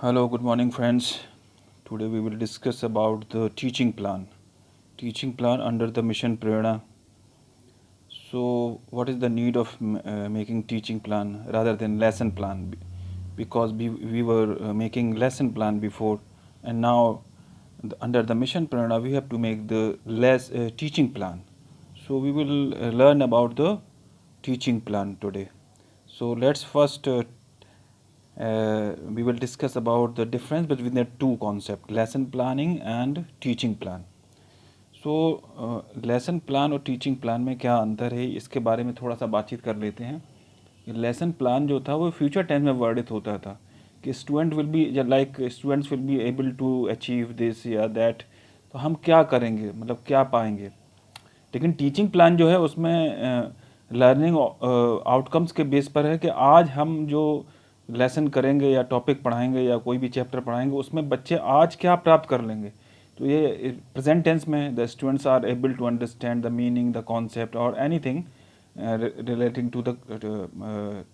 Hello, good morning, friends. Today we will discuss about the teaching plan. Teaching plan under the mission Prerna. So, what is the need of making teaching plan rather than lesson plan? Because we were making lesson plan before, and now under the mission Prerna we have to make the less teaching plan. So, we will learn about the teaching plan today. So, let's first we will discuss about the difference between the two concepts, lesson planning and teaching plan. So lesson plan और teaching plan में क्या अंतर है इसके बारे में थोड़ा सा बातचीत कर लेते हैं. लेसन प्लान जो था वो फ्यूचर टेंस में वर्डित होता था कि student will be like students will be able to achieve this या दैट, तो हम क्या करेंगे, मतलब क्या पाएंगे. लेकिन टीचिंग प्लान जो है उसमें लर्निंग आउटकम्स के बेस पर है कि आज हम जो लेसन करेंगे या टॉपिक पढ़ाएंगे या कोई भी चैप्टर पढ़ाएंगे उसमें बच्चे आज क्या प्राप्त कर लेंगे. तो ये प्रेजेंट टेंस में the students are able to understand the meaning, the concept और anything relating to the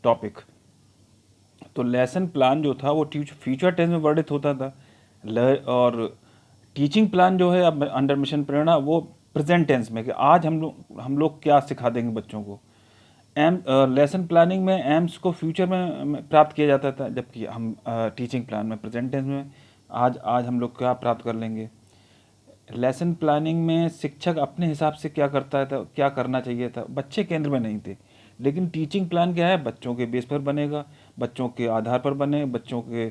topic. तो लेसन प्लान जो था वो फ्यूचर टेंस में वर्णित होता था, और टीचिंग प्लान जो है अब अंडर मिशन प्रेरणा वो प्रेजेंट टेंस में कि आज हम लोग क्या सिखा देंगे बच्चों को. लेसन प्लानिंग में एम्स को फ्यूचर में प्राप्त किया जाता था, जबकि हम टीचिंग प्लान में प्रेजेंट टेंस में आज हम लोग क्या प्राप्त कर लेंगे. लेसन प्लानिंग में शिक्षक अपने हिसाब से क्या करता था, क्या करना चाहिए था, बच्चे केंद्र में नहीं थे. लेकिन टीचिंग प्लान क्या है, बच्चों के बेस पर बनेगा, बच्चों के आधार पर बने, बच्चों के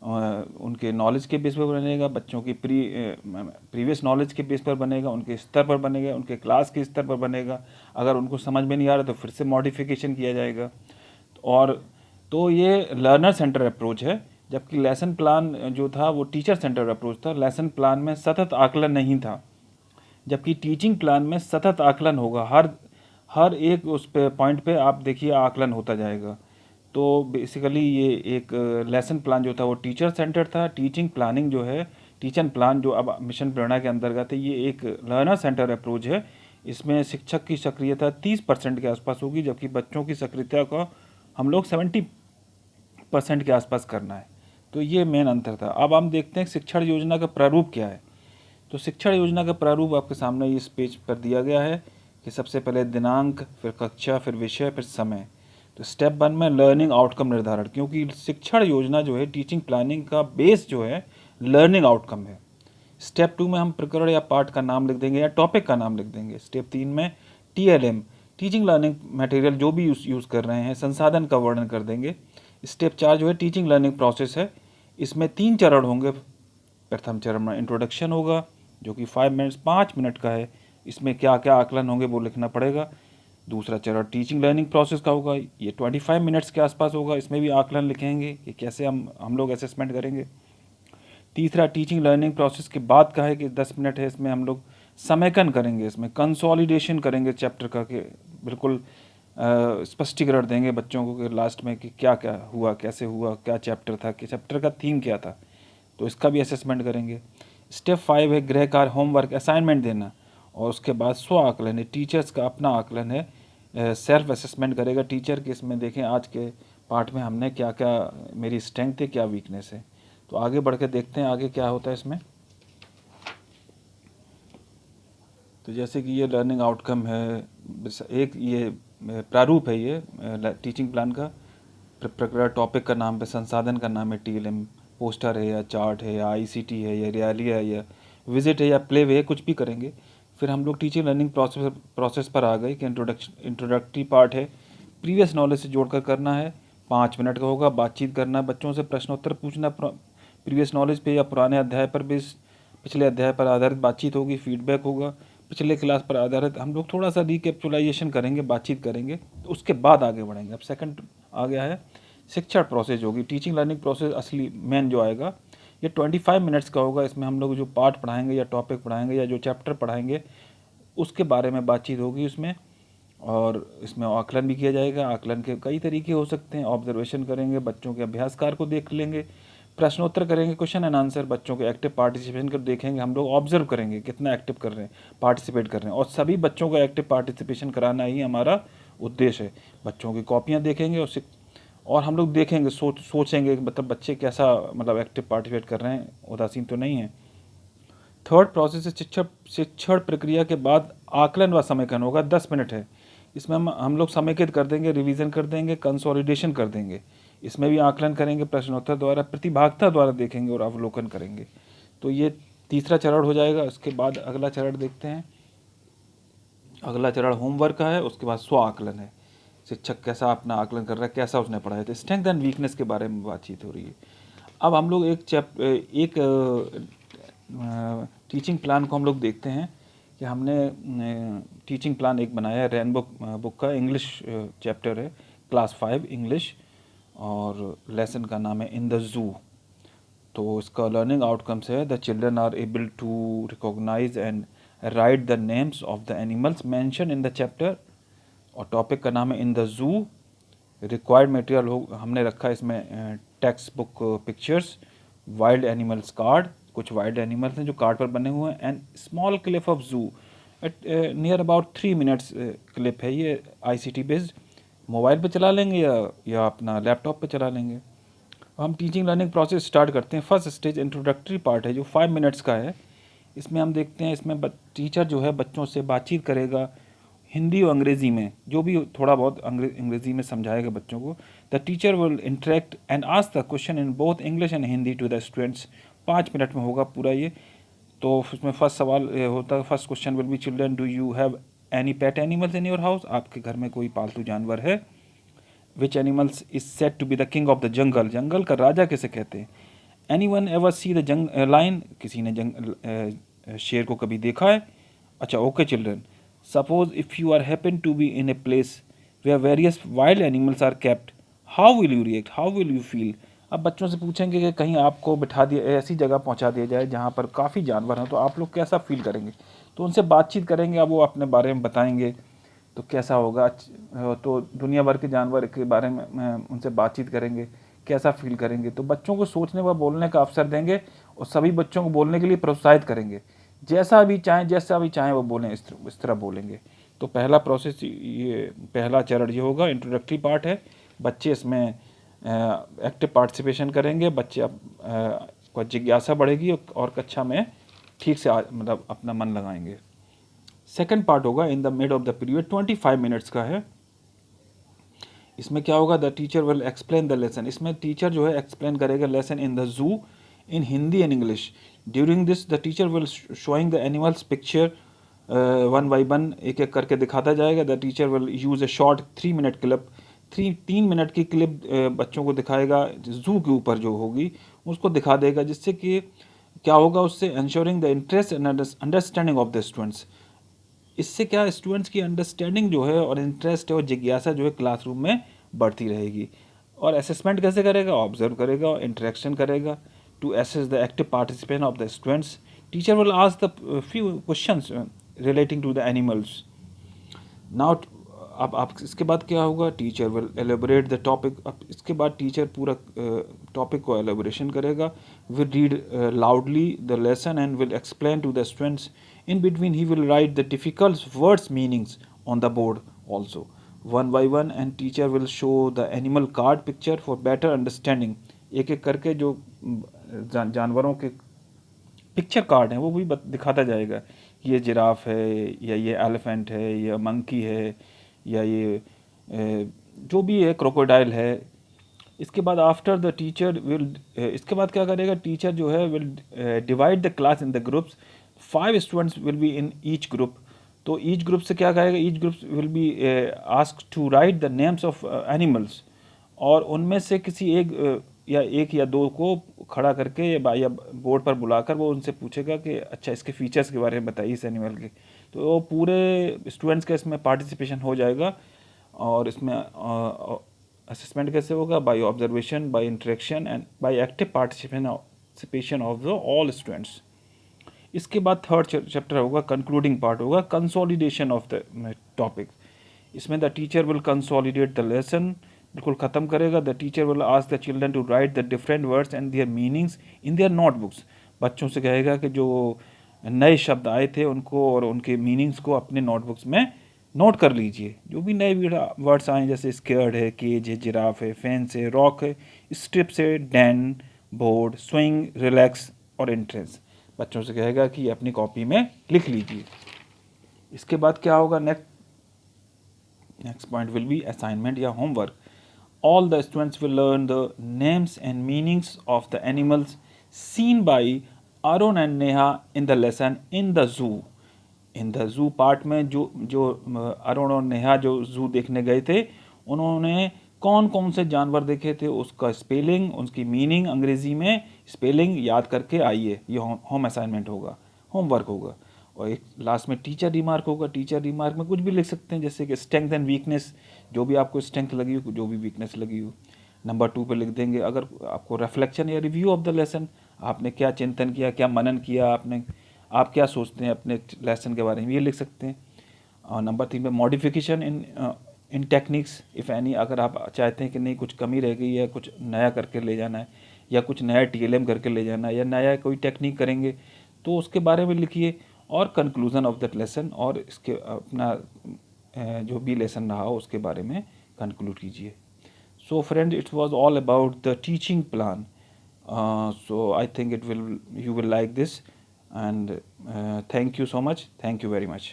उनके नॉलेज के बेस पर बनेगा, बच्चों की प्रीवियस नॉलेज के बेस पर बनेगा, उनके स्तर पर बनेगा, उनके क्लास के स्तर पर बनेगा. अगर उनको समझ में नहीं आ रहा तो फिर से मॉडिफिकेशन किया जाएगा. और तो ये लर्नर सेंटर अप्रोच है, जबकि लेसन प्लान जो था वो टीचर सेंटर अप्रोच था. लेसन प्लान में सतत आकलन नहीं था, जबकि टीचिंग प्लान में सतत आकलन होगा. हर एक उस पे पॉइंट पे आप देखिए आकलन होता जाएगा. तो बेसिकली ये एक लेसन प्लान जो था वो टीचर सेंटर था. टीचिंग प्लानिंग जो है, टीचर प्लान जो अब मिशन प्रेरणा के अंतर्गत है, ये एक लर्नर सेंटर अप्रोच है. इसमें शिक्षक की सक्रियता 30% के आसपास होगी, जबकि बच्चों की सक्रियता को हम लोग 70% के आसपास करना है. तो ये मेन अंतर था. अब हम देखते हैं शिक्षण योजना का प्रारूप क्या है. तो शिक्षण योजना का प्रारूप आपके सामने इस पेज पर दिया गया है कि सबसे पहले दिनांक, फिर कक्षा, फिर विषय, फिर समय. तो स्टेप 1 में लर्निंग आउटकम निर्धारण, क्योंकि शिक्षण योजना जो है टीचिंग प्लानिंग का बेस जो है लर्निंग आउटकम है. स्टेप 2 में हम प्रकरण या पाठ का नाम लिख देंगे या टॉपिक का नाम लिख देंगे. स्टेप 3 में TLM, टीचिंग लर्निंग मटेरियल जो भी यूज़ कर रहे हैं, संसाधन का वर्णन कर देंगे. स्टेप 4 जो है टीचिंग लर्निंग प्रोसेस है. इसमें 3 चरण होंगे. प्रथम चरण में इंट्रोडक्शन होगा जो कि 5 मिनट का है. इसमें क्या क्या आकलन होंगे वो लिखना पड़ेगा. दूसरा चरण टीचिंग लर्निंग प्रोसेस का होगा, ये 25 मिनट्स के आसपास होगा. इसमें भी आकलन लिखेंगे कि कैसे हम लोग असेसमेंट करेंगे. तीसरा टीचिंग लर्निंग प्रोसेस के बाद का है कि 10 मिनट है, इसमें हम लोग समेकन करेंगे, इसमें कंसोलिडेशन करेंगे चैप्टर का, कि बिल्कुल स्पष्टीकरण देंगे बच्चों को कि लास्ट में कि क्या क्या हुआ, कैसे हुआ, क्या चैप्टर था, कि चैप्टर का थीम क्या था. तो इसका भी असेसमेंट करेंगे. स्टेप 5 है गृह कार्य, होमवर्क, असाइनमेंट देना. और उसके बाद स्व आकलन है, टीचर्स का अपना आकलन है, सेल्फ असेसमेंट करेगा टीचर कि इसमें देखें आज के पार्ट में हमने क्या क्या, मेरी स्ट्रेंथ है, क्या वीकनेस है. तो आगे बढ़ के देखते हैं आगे क्या होता है इसमें. तो जैसे कि ये लर्निंग आउटकम है, एक ये प्रारूप है ये टीचिंग प्लान का. प्रकरण टॉपिक का नाम पे, संसाधन का नाम है TLM, पोस्टर है या चार्ट है या ICT है या रैली है या विजिट है या प्ले वे है, कुछ भी करेंगे. फिर हम लोग टीचिंग लर्निंग प्रोसेस पर आ गए कि इंट्रोडक्टरी पार्ट है, प्रीवियस नॉलेज से जोड़कर करना है. 5 मिनट का होगा. बातचीत करना, बच्चों से प्रश्नोत्तर पूछना प्रीवियस नॉलेज पे या पुराने अध्याय पर भी, पिछले अध्याय पर आधारित बातचीत होगी, फीडबैक होगा. पिछले क्लास पर आधारित हम लोग थोड़ा सा रिकैप्चुलाइजेशन करेंगे, बातचीत करेंगे. तो उसके बाद आगे बढ़ेंगे. अब सेकंड आ गया है शिक्षण प्रोसेस होगी. टीचिंग लर्निंग प्रोसेस असली मेन जो आएगा ये 25 मिनट्स का होगा. इसमें हम लोग जो पाठ पढ़ाएंगे या टॉपिक पढ़ाएंगे या जो चैप्टर पढ़ाएंगे उसके बारे में बातचीत होगी उसमें. और इसमें आकलन भी किया जाएगा. आकलन के कई तरीके हो सकते हैं. ऑब्जर्वेशन करेंगे, बच्चों के अभ्यासकार को देख लेंगे, प्रश्नोत्तर करेंगे, क्वेश्चन एंड आंसर, बच्चों के एक्टिव पार्टिसिपेशन कर देखेंगे. हम लोग ऑब्जर्व करेंगे कितना एक्टिव कर रहे हैं, पार्टिसिपेट कर रहे हैं. और सभी बच्चों का एक्टिव पार्टिसिपेशन कराना ही हमारा उद्देश्य है. बच्चों की कॉपियाँ देखेंगे और हम लोग देखेंगे, सोचेंगे मतलब बच्चे कैसा मतलब एक्टिव पार्टिसिपेट कर रहे हैं, उदासीन तो नहीं है। थर्ड प्रोसेस है शिक्षण प्रक्रिया के बाद आकलन व समेकन होगा, 10 मिनट है। इसमें हम लोग समेकित कर देंगे, रिवीजन कर देंगे, कंसोलिडेशन कर देंगे। इसमें भी आकलन करेंगे, प्रश्नोत्तर द्वारा, प्रतिभागिता द्वारा देखेंगे और अवलोकन करेंगे। तो ये तीसरा चरण हो जाएगा। उसके बाद अगला चरण देखते हैं। अगला चरण होमवर्क का है, उसके बाद स्व आकलन है। शिक्षक कैसा अपना आकलन कर रहा है, कैसा उसने पढ़ाया। तो स्ट्रेंथ एंड वीकनेस के बारे में बातचीत हो रही है। अब हम लोग एक टीचिंग प्लान को हम लोग देखते हैं कि हमने टीचिंग प्लान एक बनाया है, रेनबो बुक का, इंग्लिश चैप्टर है, क्लास 5 इंग्लिश, और लेसन का नाम है इन द जू। तो इसका लर्निंग आउटकम्स है, the children are able to recognise and write the names of the animals mention in the chapter, और टॉपिक का नाम है in the zoo. Required material हो हमने रखा इसमें text book, pictures, wild animals card, कुछ वाइल्ड एनिमल्स हैं जो कार्ड पर बने हुए हैं, and small clip of zoo at near about 3 minutes clip है। ये ICT बेस्ड, मोबाइल पे चला लेंगे या अपना लैपटॉप पे चला लेंगे। हम टीचिंग लर्निंग प्रोसेस स्टार्ट करते हैं। फर्स्ट स्टेज इंट्रोडक्टरी पार्ट है जो 5 मिनट्स का है। इसमें हम देखते हैं, इसमें टीचर जो है बच्चों से बातचीत करेगा हिंदी और अंग्रेज़ी में, जो भी थोड़ा बहुत अंग्रेज़ी में समझाएगा बच्चों को। The teacher will interact and ask the question in both English and Hindi to the students. 5 minute में होगा पूरा ये। तो उसमें फर्स्ट सवाल होता है, first question will be, children do you have any pet animals in your house? आपके घर में कोई पालतू जानवर है? Which animals is said to be the king of the jungle? जंगल का राजा किसे कहते हैं? Any one ever see the lion? किसी ने शेर को कभी देखा है? अच्छा, okay children, suppose if you are happen to be in a place where various wild animals are kept, how will you react, how will you feel? अब बच्चों से पूछेंगे कि कहीं आपको बिठा दिया, ऐसी जगह पहुंचा दिया जाए जहां पर काफ़ी जानवर हैं, तो आप लोग कैसा फील करेंगे? तो उनसे बातचीत करेंगे, अब वो अपने बारे में बताएंगे तो कैसा होगा। तो दुनिया भर के जानवर के बारे में उनसे बातचीत करेंगे, कैसा फील करेंगे। तो बच्चों को सोचने व बोलने का अवसर देंगे और सभी बच्चों को बोलने के लिए प्रोत्साहित करेंगे। जैसा भी चाहें वो बोलें, इस तरह बोलेंगे। तो पहला प्रोसेस, ये पहला चरण ये होगा, इंट्रोडक्टरी पार्ट है। बच्चे इसमें एक्टिव पार्टिसिपेशन करेंगे, बच्चे को जिज्ञासा बढ़ेगी और कक्षा में ठीक से मतलब अपना मन लगाएंगे। सेकंड पार्ट होगा in the mid of the period, 25 minutes का है। इसमें क्या होगा, the teacher will explain the lesson. इसमें टीचर जो है एक्सप्लेन करेगा लेसन इन द जू in Hindi and English. During this, the teacher will showing the animals picture one by one, एक एक करके दिखाता जाएगा। The teacher will use a short 3-minute clip, 3 minute की क्लिप बच्चों को दिखाएगा, जू के ऊपर जो होगी उसको दिखा देगा, जिससे कि क्या होगा, उससे ensuring the interest and understanding of the students। इससे क्या, स्टूडेंट्स की अंडरस्टैंडिंग जो है और इंटरेस्ट है और जिज्ञासा जो है क्लासरूम में बढ़ती रहेगी। और असेसमेंट कैसे करेगा, ऑब्जर्व करेगा और इंटरेक्शन करेगा। To assess the active participation of the students, teacher will ask the few questions relating to the animals. Now, अब आप इसके बाद क्या होगा, teacher will elaborate the topic. अब इसके बाद टीचर पूरा टॉपिक को एलेबोरेशन करेगा। Will read loudly the lesson and will explain to the students. In between he will write the difficult words meanings on the board also, one by one, and teacher will show the animal card picture for better understanding. एक एक करके जो जानवरों के picture card हैं वो भी दिखाता जाएगा। ये जिराफ है, या ये एलिफेंट है, या मंकी है, या ये जो भी है, क्रोकोडाइल है। इसके बाद आफ्टर द टीचर विल, इसके बाद क्या करेगा, टीचर जो है will divide the class in the groups. 5 students will be in each group. तो ईच ग्रुप से क्या करेगा, each group will be asked to write the names of animals. और उनमें से किसी एक या दो को खड़ा करके या बोर्ड पर बुलाकर वो उनसे पूछेगा कि अच्छा इसके फीचर्स के बारे में बताइए इस एनिमल के। तो वो पूरे स्टूडेंट्स का इसमें पार्टिसिपेशन हो जाएगा। और इसमें असेसमेंट कैसे होगा, by observation, by interaction and by active participation of the all students. इसके बाद थर्ड चैप्टर होगा, कंक्लूडिंग पार्ट होगा, कंसोलिडेशन ऑफ द टॉपिक। इसमें the teacher will consolidate the lesson, बिल्कुल ख़त्म करेगा। The teacher will ask the children to write the different words and their meanings in their notebooks. बच्चों से कहेगा कि जो नए शब्द आए थे उनको और उनके मीनिंग्स को अपने नोटबुक्स में नोट कर लीजिए जो भी नए वर्ड्स आए, जैसे स्केयर्ड है, केज है, जिराफ है, फेंस है, रॉक है, स्ट्रिप्स है, डैन, बोर्ड, स्विंग, रिलैक्स और एंट्रेंस। बच्चों से कहेगा कि अपनी कॉपी में लिख लीजिए। इसके बाद क्या होगा, next point will be assignment या homework. All the students will learn the names and meanings of the animals seen by Arun and Neha in the lesson in the zoo. In the जू part में जो जो अरुण और नेहा जो जू देखने गए थे, उन्होंने कौन कौन से जानवर देखे थे, उसका स्पेलिंग, उसकी मीनिंग अंग्रेजी में स्पेलिंग याद करके आइए। ये होम असाइनमेंट होगा, होमवर्क होगा। और एक लास्ट में टीचर रिमार्क होगा। टीचर रिमार्क में कुछ भी लिख सकते हैं, जैसे कि स्ट्रेंथ एंड वीकनेस, जो भी आपको स्ट्रेंथ लगी हो, जो भी वीकनेस लगी हो। नंबर 2 पे लिख देंगे अगर आपको रिफ्लेक्शन या रिव्यू ऑफ द लेसन, आपने क्या चिंतन किया, क्या मनन किया आपने, आप क्या सोचते हैं अपने लेसन के बारे में, ये लिख सकते हैं। और नंबर 3 पे modification in techniques if any, अगर आप चाहते हैं कि नहीं कुछ कमी रह गई है, कुछ नया करके ले जाना है, या कुछ नया टीएलएम करके ले जाना है, या नया कोई टेक्निक करेंगे, तो उसके बारे में लिखिए। और कंक्लूजन ऑफ दैट लेसन, और इसके अपना जो भी लेसन रहा हो उसके बारे में कंक्लूड कीजिए। So friend, it was all about the teaching plan. So I think you will like this, and thank you so much. Thank you very much.